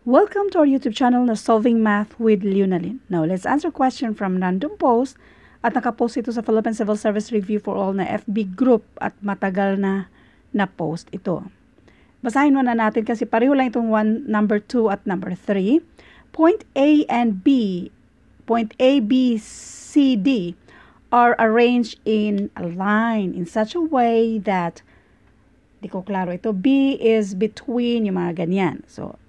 Welcome to our YouTube channel na Solving Math with Leonalyn. Now, let's answer question from random post at nakapost ito sa Philippine Civil Service Review for All na FB group at matagal na post ito. Basahin muna natin kasi pareho lang itong number 2 at number 3. Point A, B, C, D are arranged in a line in such a way that, di ko klaro ito, B is between yung mga ganyan. So,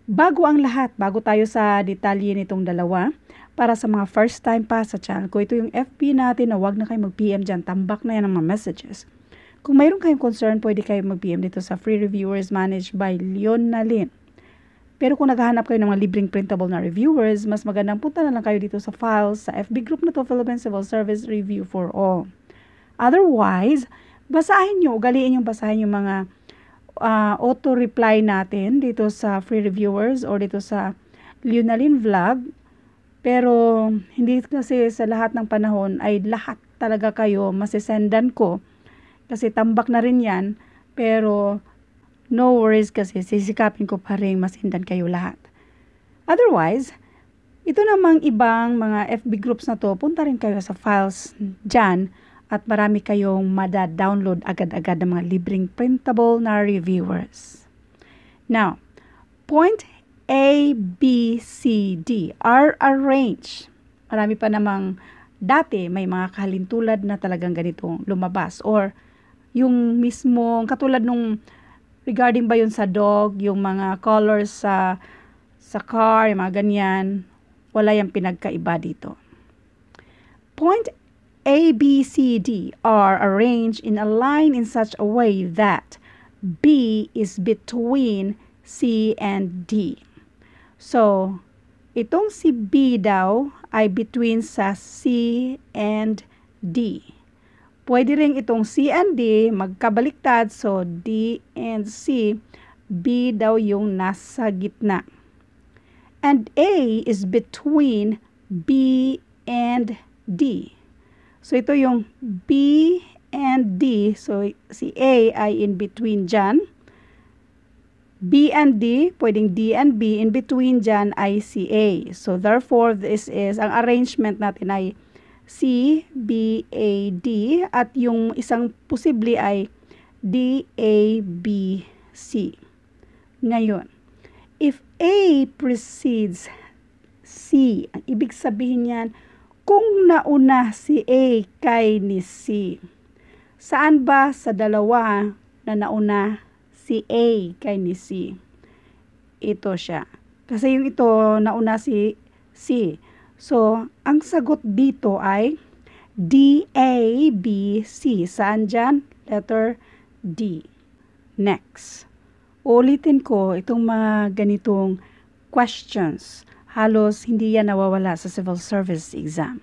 bago ang lahat, bago tayo sa detalye nitong dalawa, para sa mga first time pa sa channel ko, ito yung FB natin na wag na kayo mag-PM dyan, tambak na yan ang mga messages. Kung mayroon kayong concern, pwede kayo mag-PM dito sa Free Reviewers managed by Leonalyn. Pero kung naghahanap kayo ng mga libreng printable na reviewers, mas magandang punta na lang kayo dito sa files sa FB group na to, Philippine Civil Service Review for All. Otherwise, basahin nyo, ugaliin yung basahin yung mga auto-reply natin dito sa Free Reviewers or dito sa Leonalyn Vlog. Pero hindi kasi sa lahat ng panahon ay lahat talaga kayo masisendan ko. Kasi tambak na rin yan, pero no worries kasi sisikapin ko pa rin masindan kayo lahat. Otherwise, ito namang ibang mga FB groups na to, punta rin kayo sa files dyan at marami kayong mada-download agad-agad ng mga libreng printable na reviewers. Now, point A, B, C, D are arranged. Marami pa namang dati may mga kahalintulad na talagang ganitong lumabas or yung mismong, katulad nung regarding ba yun sa dog, yung mga colors sa car, yung mga ganyan, wala yung pinagkaiba dito. Point A, B, C, D are arranged in a line in such a way that B is between C and D. So, itong si B daw ay between sa C and D. Pwede rin itong C and D magkabaliktad, so D and C, B daw yung nasa gitna. And A is between B and D. So ito yung B and D, so si A ay in between dyan. B and D, pwedeng D and B, in between dyan ay si A. So therefore, this is, ang arrangement natin ay C, B, A, D, at yung isang posible ay D, A, B, C. Ngayon, if A precedes C, ang ibig sabihin yan, kung nauna si A kay ni C, saan ba sa dalawa na nauna si A kay ni C? Ito siya. Kasi yung ito, nauna si C. So, ang sagot dito ay D, A, B, C. Saan dyan? Letter D. Next. Ulitin ko itong mga ganitong questions. Halos hindi yan nawawala sa civil service exam.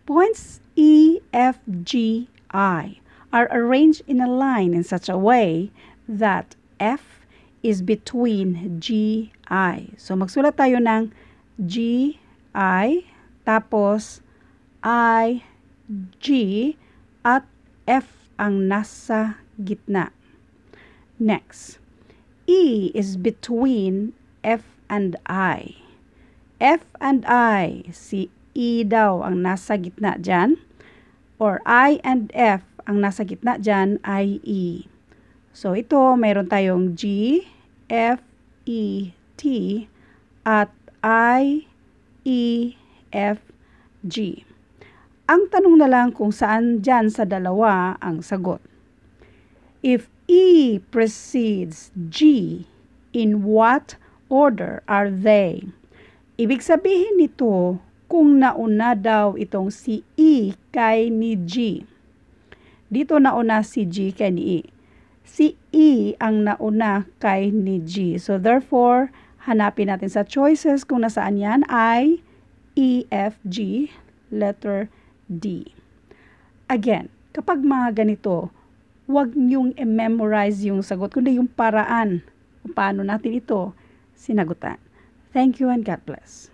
Points E, F, G, I are arranged in a line in such a way that F is between G, I. So, magsulat tayo ng G, I, tapos I, G, at F ang nasa gitna. Next, E is between F and I. F and I, si E daw ang nasa gitna dyan, or I and F ang nasa gitna dyan ay E. So ito, mayroon tayong G, F, E, T, at I, E, F, G. Ang tanong na lang kung saan dyan sa dalawa ang sagot. If E precedes G, in what order are they? Ibig sabihin nito, kung nauna daw itong si E kay ni G. Dito nauna si G kay ni E. Si E ang nauna kay ni G. So therefore, hanapin natin sa choices kung nasaan yan ay E, F, G, letter D. Again, kapag mga ganito, huwag niyong i-memorize yung sagot, kundi yung paraan kung paano natin ito sinagutan. Thank you and God bless.